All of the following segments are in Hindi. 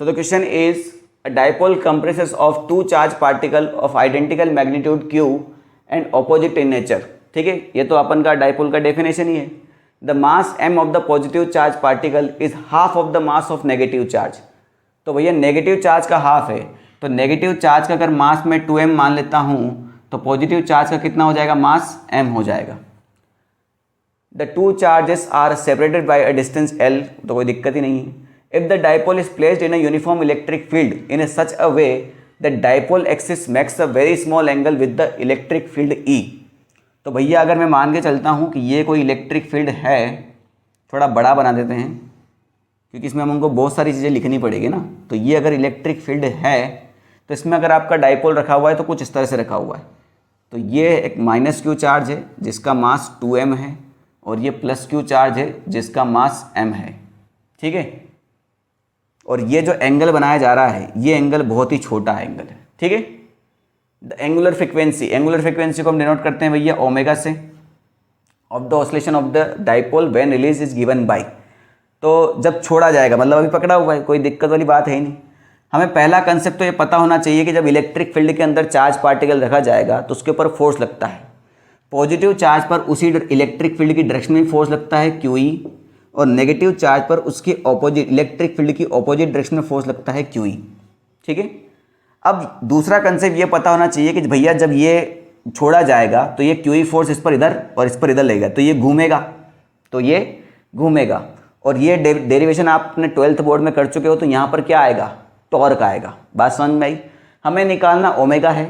So the question is, a dipole comprises of two charged particle of identical magnitude q and opposite in nature. ठीक है, ये तो अपन का डाइपोल का डेफिनेशन ही है. The mass m of the positive charge particle is half of the mass of negative charge. तो भैया नेगेटिव चार्ज का हाफ है, तो नेगेटिव चार्ज का अगर मास में 2m मान लेता हूँ तो पॉजिटिव चार्ज का कितना हो जाएगा, मास m हो जाएगा. The two charges are separated by a distance l, तो कोई दिक्कत ही नहीं है. If the dipole is placed in a uniform electric field in such a way the dipole axis makes a very small angle with the electric field E. तो भैया अगर मैं मान के चलता हूँ कि ये कोई इलेक्ट्रिक फील्ड है, थोड़ा बड़ा बना देते हैं क्योंकि इसमें हमको बहुत सारी चीज़ें लिखनी पड़ेगी ना. तो ये अगर इलेक्ट्रिक फील्ड है तो इसमें अगर आपका डाइपोल रखा हुआ है तो कुछ इस तरह से रखा हुआ है. तो ये एक -q चार्ज है जिसका मास 2m है और ये +q चार्ज है जिसका मास m है. ठीक है, और ये जो एंगल बनाया जा रहा है ये एंगल बहुत ही छोटा एंगल है. ठीक है, द एंगुलर फ्रिक्वेंसी को हम डिनोट करते हैं भैया ओमेगा से, of the oscillation of the dipole when release is given by. तो जब छोड़ा जाएगा मतलब अभी पकड़ा हुआ है, कोई दिक्कत वाली बात है ही नहीं. हमें पहला कंसेप्ट तो ये पता होना चाहिए कि जब इलेक्ट्रिक फील्ड के अंदर चार्ज पार्टिकल रखा जाएगा तो उसके ऊपर फोर्स लगता है. पॉजिटिव चार्ज पर उसी इलेक्ट्रिक फील्ड की डायरेक्शन में फोर्स लगता है QE, और नेगेटिव चार्ज पर उसकी ऑपोजिट इलेक्ट्रिक फील्ड की ऑपोजिट डायरेक्शन में फोर्स लगता है QE. ठीक है, अब दूसरा कंसेप्ट ये पता होना चाहिए कि भैया जब ये छोड़ा जाएगा तो ये QE फोर्स इस पर इधर और इस पर इधर लगेगा, तो ये घूमेगा. और ये डेरिवेशन आपने 12th बोर्ड में कर चुके हो, तो यहाँ पर क्या आएगा, टॉर्क आएगा. बात समझ में आई. हमें निकालना ओमेगा है,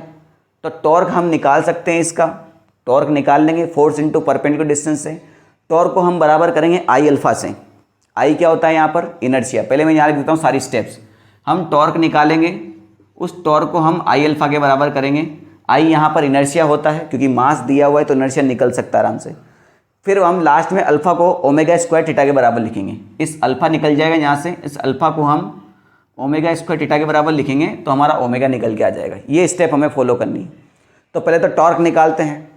तो टॉर्क हम निकाल सकते हैं. इसका टॉर्क निकाल लेंगे फोर्स इंटू परपेंडिकुलर डिस्टेंस से. टॉर्क को हम बराबर करेंगे आई अल्फा से. आई क्या होता है यहाँ पर, इनर्शिया. पहले मैं यहाँ लिख देता हूँ सारी स्टेप्स. हम टॉर्क निकालेंगे, उस टॉर्क को हम आई अल्फा के बराबर करेंगे. आई यहाँ पर इनर्शिया होता है क्योंकि मास दिया हुआ है तो इनर्शिया निकल सकता है आराम से. फिर हम लास्ट में अल्फा को ओमेगा स्क्वायर थीटा के बराबर लिखेंगे. इस अल्फा निकल जाएगा यहाँ से, इस अल्फा को हम ओमेगा स्क्वायर थीटा के बराबर लिखेंगे तो हमारा ओमेगा निकल के आ जाएगा. ये स्टेप हमें फॉलो करनी है. तो पहले तो टॉर्क निकालते हैं.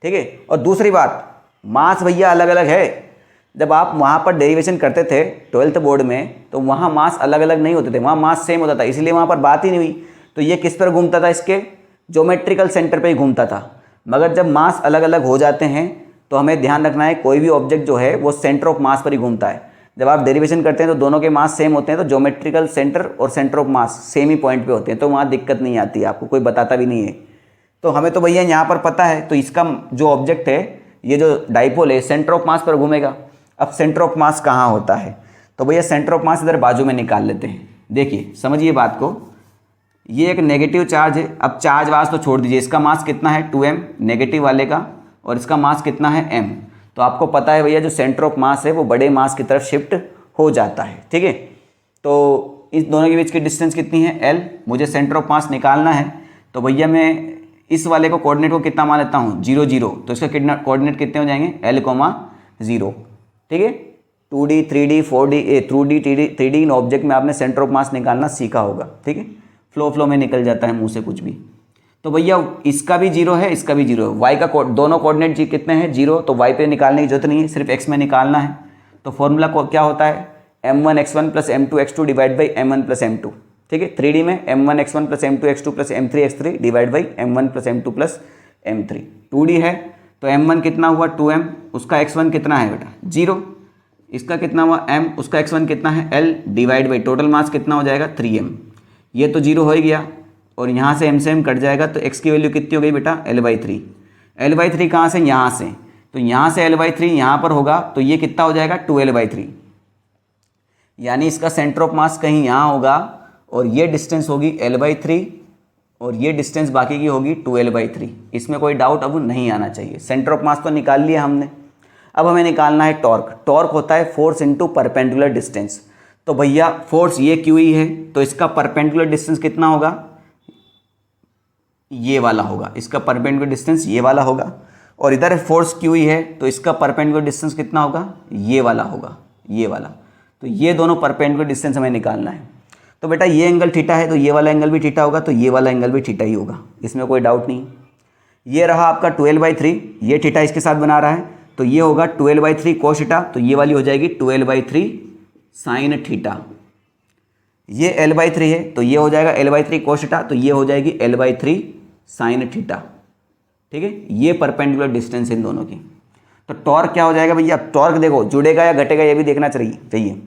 ठीक है, और दूसरी बात, मास भैया अलग अलग है. जब आप वहाँ पर डेरिवेशन करते थे 12th बोर्ड में तो वहाँ मास अलग अलग नहीं होते थे, वहाँ मास सेम होता था, इसलिए वहाँ पर बात ही नहीं हुई. तो ये किस पर घूमता था, इसके ज्योमेट्रिकल सेंटर पे ही घूमता था. मगर जब मास अलग अलग हो जाते हैं तो हमें ध्यान रखना है कोई भी ऑब्जेक्ट जो है वो सेंटर ऑफ मास पर ही घूमता है. जब आप डेरिवेशन करते हैं तो दोनों के मास सेम होते हैं, तो ज्योमेट्रिकल सेंटर और centre of mass same he point पे होते हैं, तो वहाँ दिक्कत नहीं आती है, आपको कोई बताता भी नहीं है. तो हमें तो भैया यहाँ पर पता है, तो इसका जो ऑब्जेक्ट है, ये जो डाइपोल है, सेंटर ऑफ मास पर घूमेगा. अब सेंटर ऑफ मास कहाँ होता है, तो भैया सेंटर ऑफ मास इधर बाजू में निकाल लेते हैं. देखिए समझिए बात को, ये एक नेगेटिव चार्ज है. अब चार्ज वास तो छोड़ दीजिए, इसका मास कितना है 2m नेगेटिव वाले का, और इसका मास कितना है m. तो आपको पता है भैया जो सेंटर ऑफ मास है वो बड़े मास की तरफ शिफ्ट हो जाता है. ठीक है, तो इस दोनों के बीच की डिस्टेंस कितनी है, l. मुझे सेंटर ऑफ मास निकालना है, तो भैया मैं इस वाले को कोऑर्डिनेट को कितना मान लेता हूँ, 0 0. तो इसका कितना कोऑर्डिनेट कितने हो जाएंगे, l, 0. ठीक है, 2D 3D 4D 2D 3D इन ऑब्जेक्ट में आपने सेंटर ऑफ मास निकालना सीखा होगा. ठीक है, फ्लो में निकल जाता है मुंह से कुछ भी. तो भैया इसका भी 0 है, इसका भी 0 है. वाई का दोनों कोऑर्डिनेट जी कितने हैं, 0. तो वाई पे निकालने की जरूरत नहीं है, सिर्फ एक्स में निकालना है. तो फॉर्मूला क्या होता है, m1x1 plus m2x2 divide by m1 plus m2. ठीक है, 3D में m1x1 plus m2x2 plus m3x3 divide by m1 plus m2 plus m3. 2D है तो m1 कितना हुआ 2m, उसका x1 कितना है बेटा 0, इसका कितना हुआ m, उसका x1 कितना है l divide by total mass कितना हो जाएगा 3m. ये तो 0 हो ही गया, और यहाँ से m से m कट जाएगा, तो x की वैल्यू कितनी हो गई बेटा l/3. l/3 कहाँ से, यहाँ से. तो यहाँ से l/3 यहाँ पर होगा, तो ये कितना हो जाएगा 2l/3. यानी इसका सेंटर ऑफ मास कहीं यहाँ होगा, और ये डिस्टेंस होगी l/3, और ये डिस्टेंस बाकी की होगी 2l/3. इसमें कोई डाउट अब नहीं आना चाहिए. सेंटर ऑफ मास तो निकाल लिया हमने. अब हमें निकालना है टॉर्क. टॉर्क होता है फोर्स इंटू परपेंडिकुलर डिस्टेंस. तो भैया फोर्स ये QE है, तो इसका परपेंडिकुलर डिस्टेंस कितना होगा, ये वाला होगा. इसका परपेंडिकुलर डिस्टेंस ये वाला होगा, और इधर फोर्स QE है तो इसका परपेंडिकुलर डिस्टेंस कितना होगा, ये वाला होगा, ये वाला. तो ये दोनों परपेंडिकुलर डिस्टेंस हमें निकालना है. तो बेटा ये एंगल थीटा है तो ये वाला एंगल भी थीटा होगा, तो ये वाला एंगल भी थीटा ही होगा, इसमें कोई डाउट नहीं. ये रहा आपका 12/3, ये थीटा इसके साथ बना रहा है, तो ये होगा 12/3 कोस थीटा, तो ये वाली हो जाएगी 12/3 साइन थीटा. ये L/3 है तो ये हो जाएगा L/3 cos थीटा, तो ये हो जाएगी L/3 sin थीटा। ठीक है, ये परपेंडिकुलर डिस्टेंस इन दोनों की। तो टॉर्क क्या हो जाएगा भैया, टॉर्क देखो जुड़ेगा या घटेगा ये भी देखना चाहिए।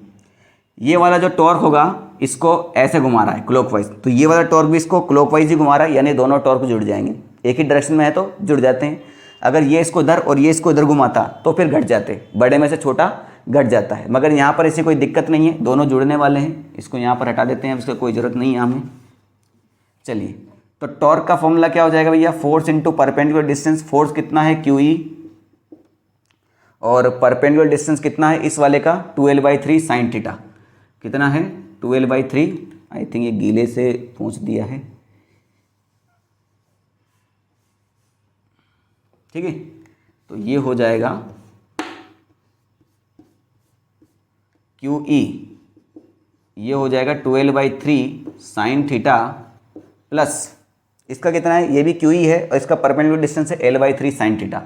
ये वाला जो टॉर्क होगा इसको ऐसे घुमा रहा है क्लॉकवाइज, तो ये वाला टॉर्क भी इसको क्लॉकवाइज ही घुमा रहा है, यानी दोनों टॉर्क जुड़ जाएंगे। एक ही डायरेक्शन में है तो जुड़ जाते हैं। अगर ये इसको इधर और ये इसको इधर घुमाता तो फिर घट जाते, बड़े में से छोटा घट जाता है। मगर यहाँ पर ऐसी कोई दिक्कत नहीं है, दोनों जुड़ने वाले हैं। इसको यहाँ पर हटा देते हैं, इसकी कोई ज़रूरत नहीं है हमें। चलिए, तो टॉर्क का फॉर्मूला क्या हो जाएगा भैया, force into perpendicular distance. Force कितना है QE और परपेंडिकुलर डिस्टेंस कितना है इस वाले का 2L/3 sin थीटा। कितना है 2L/3, आई थिंक ये गीले से पूछ दिया है। ठीक है, तो ये हो जाएगा QE, ये हो जाएगा 2L/3 sin थीटा प्लस इसका कितना है, ये भी QE है और इसका परपेंडिकुलर डिस्टेंस है L/3 sin थीटा।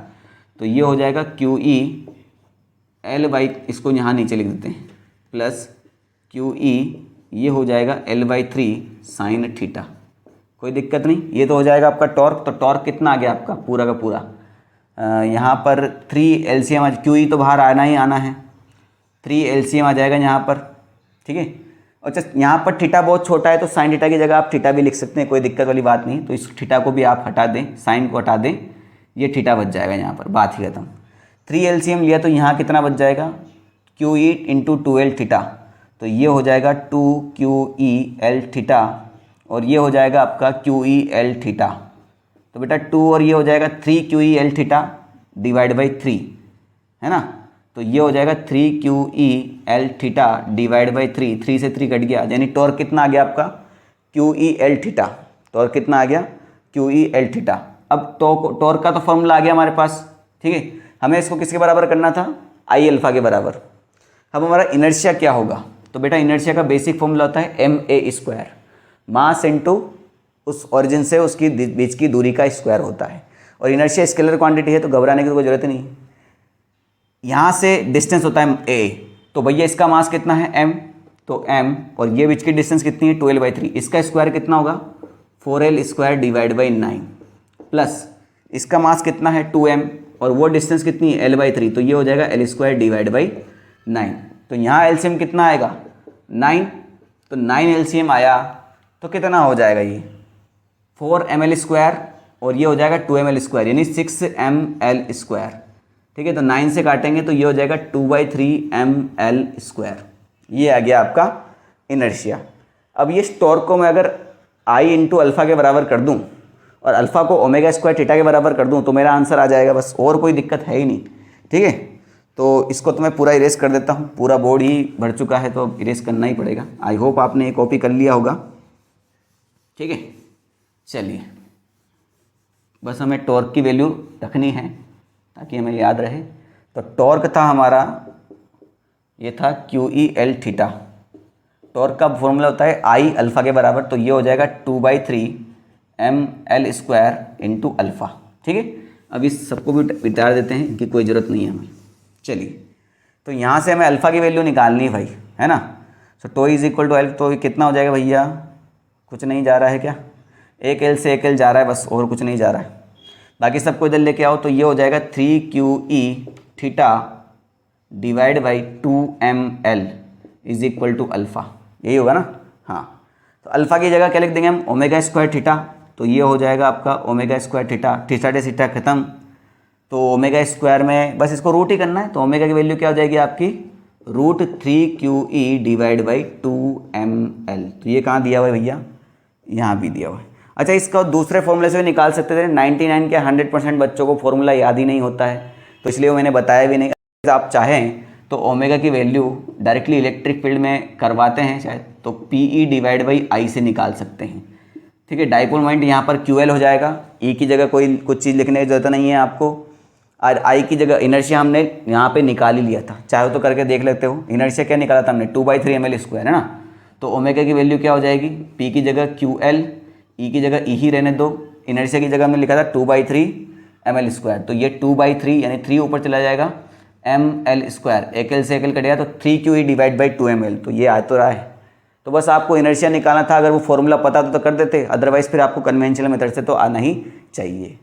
तो ये हो जाएगा QE इसको यहाँ नीचे लिख देते हैं, प्लस QE ये हो जाएगा L/3 sin थीटा। कोई दिक्कत नहीं, ये तो हो जाएगा आपका टॉर्क। तो टॉर्क कितना आ गया आपका पूरा का पूरा, यहाँ पर 3 LCM QE तो बाहर आना ही आना है, 3 LCM आ जाएगा यहाँ पर। ठीक है, अच्छा यहाँ पर थीटा बहुत छोटा है तो साइन थीटा की जगह आप थीटा भी लिख सकते हैं, कोई दिक्कत वाली बात नहीं। तो इस थीटा को भी आप हटा दें, साइन को हटा दें, ये थीटा बच जाएगा यहाँ पर, बात ही खत्म। 3 LCM लिया तो यहाँ कितना बच जाएगा, QE इंटू 2L थीटा, तो ये हो जाएगा 2QEL थीटा और ये हो जाएगा आपका QEL थीटा। तो बेटा 2 और ये हो जाएगा 3QEL थीटा डिवाइड बाई 3, है ना। तो ये हो जाएगा 3QEL थीटा डिवाइड बाई 3, 3 से 3 कट गया, यानी टॉर्क कितना आ गया आपका QEL थीटा। टॉर्क कितना आ गया QEL थीटा। अब टॉर्क का तो फॉर्मूला आ गया हमारे पास। ठीक है, हमें इसको किसके बराबर करना था, I अल्फा के बराबर। अब हमारा इनर्शिया क्या होगा, तो बेटा इनर्शिया का बेसिक फॉर्मूला होता है ma², मास इंटू उस ऑरिजिन से उसकी बीच की दूरी का स्क्वायर होता है। और इनर्शिया स्केलर क्वांटिटी है तो घबराने की तो कोई ज़रूरत नहीं। यहाँ से डिस्टेंस होता है a, तो भैया इसका मास कितना है m, तो m, और ये बीच की डिस्टेंस कितनी है 2L/3, इसका स्क्वायर कितना होगा 4L² डिवाइड बाई 9, प्लस इसका मास कितना है 2m और वो डिस्टेंस कितनी है L/3, तो ये हो जाएगा L² डिवाइड बाई 9। तो यहाँ LCM कितना आएगा 9, तो 9 LCM आया तो कितना हो जाएगा ये 4ml² और ये हो जाएगा 2ml², यानी 6ml²। ठीक है, तो 9 से काटेंगे तो ये हो जाएगा 2/3ml²। ये आ गया आपका इनर्शिया। अब ये टॉर्क को मैं अगर I इंटू अल्फ़ा के बराबर कर दूं और अल्फ़ा को ω² थीटा के बराबर कर दूं तो मेरा आंसर आ जाएगा, बस और कोई दिक्कत है ही नहीं। ठीक है, तो इसको तो मैं पूरा इरेज कर देता हूँ, पूरा बोर्ड ही भर चुका है तो अब इरेज करना ही पड़ेगा। आई होप आपने ये कॉपी कर लिया होगा। ठीक है, चलिए बस हमें टॉर्क की वैल्यू रखनी है ताकि हमें याद रहे। तो टॉर्क था हमारा, ये था QEL थीटा। टॉर्क का फॉर्मूला होता है I अल्फ़ा के बराबर, तो ये हो जाएगा 2/3ml² इंटू अल्फ़ा। ठीक है, अब इस सबको भी बितार देते हैं, इनकी कोई ज़रूरत नहीं है हमें। चलिए, तो यहाँ से हमें अल्फ़ा की वैल्यू निकालनी है भाई, है ना। So tau is equal to L, तो कितना हो जाएगा भैया, कुछ नहीं जा रहा है क्या, एक L से एक L जा रहा है बस, और कुछ नहीं जा रहा है। बाकी सबको इधर लेके आओ, तो ये हो जाएगा 3QE theta divide by 2ml is equal to alpha, यही होगा ना। हाँ, तो अल्फ़ा की जगह क्या लिख देंगे हम ω² थीटा, तो ये हो जाएगा आपका ω² थीटा, थीटा से थीटा खत्म, तो ω² में बस इसको रूट ही करना है। तो ओमेगा की वैल्यू क्या हो जाएगी आपकी √3QE डिवाइड बाई 2ml। तो ये कहाँ दिया हुआ है भैया, यहाँ भी दिया हुआ है। अच्छा, इसका दूसरे फॉर्मूले से भी निकाल सकते थे। 99 के 100% बच्चों को फॉर्मूला याद ही नहीं होता है, तो इसलिए वो मैंने बताया भी नहीं। आप चाहें तो ओमेगा की वैल्यू डायरेक्टली इलेक्ट्रिक फील्ड में करवाते हैं शायद, तो PE डिवाइड बाई I से निकाल सकते हैं। ठीक है, डाइपोल मोमेंट यहाँ पर QL हो जाएगा, E की जगह कोई कुछ चीज़ लिखने की ज़रूरत नहीं है आपको, और I की जगह इनर्शिया हमने यहाँ पे निकाल ही लिया था, चाहे तो करके देख लेते हो। इनर्शिया क्या निकाला था हमने 2/3ml², है ना। तो ओमेगा की वैल्यू क्या हो जाएगी, P की जगह QL, E की जगह E ही रहने दो, इनर्शिया की जगह हमने लिखा था 2/3ml², तो ये 2/3 यानी 3 ऊपर चला जाएगा, ml², एक L से एक L कटेगा तो 3QE डिवाइड बाई 2ml, तो ये आ तो रहा है। तो बस आपको इनर्शिया निकालना था, अगर वो फॉर्मूला पता तो कर देते, अदरवाइज़ फिर आपको कन्वेंशनल मेथड से तो आना ही चाहिए।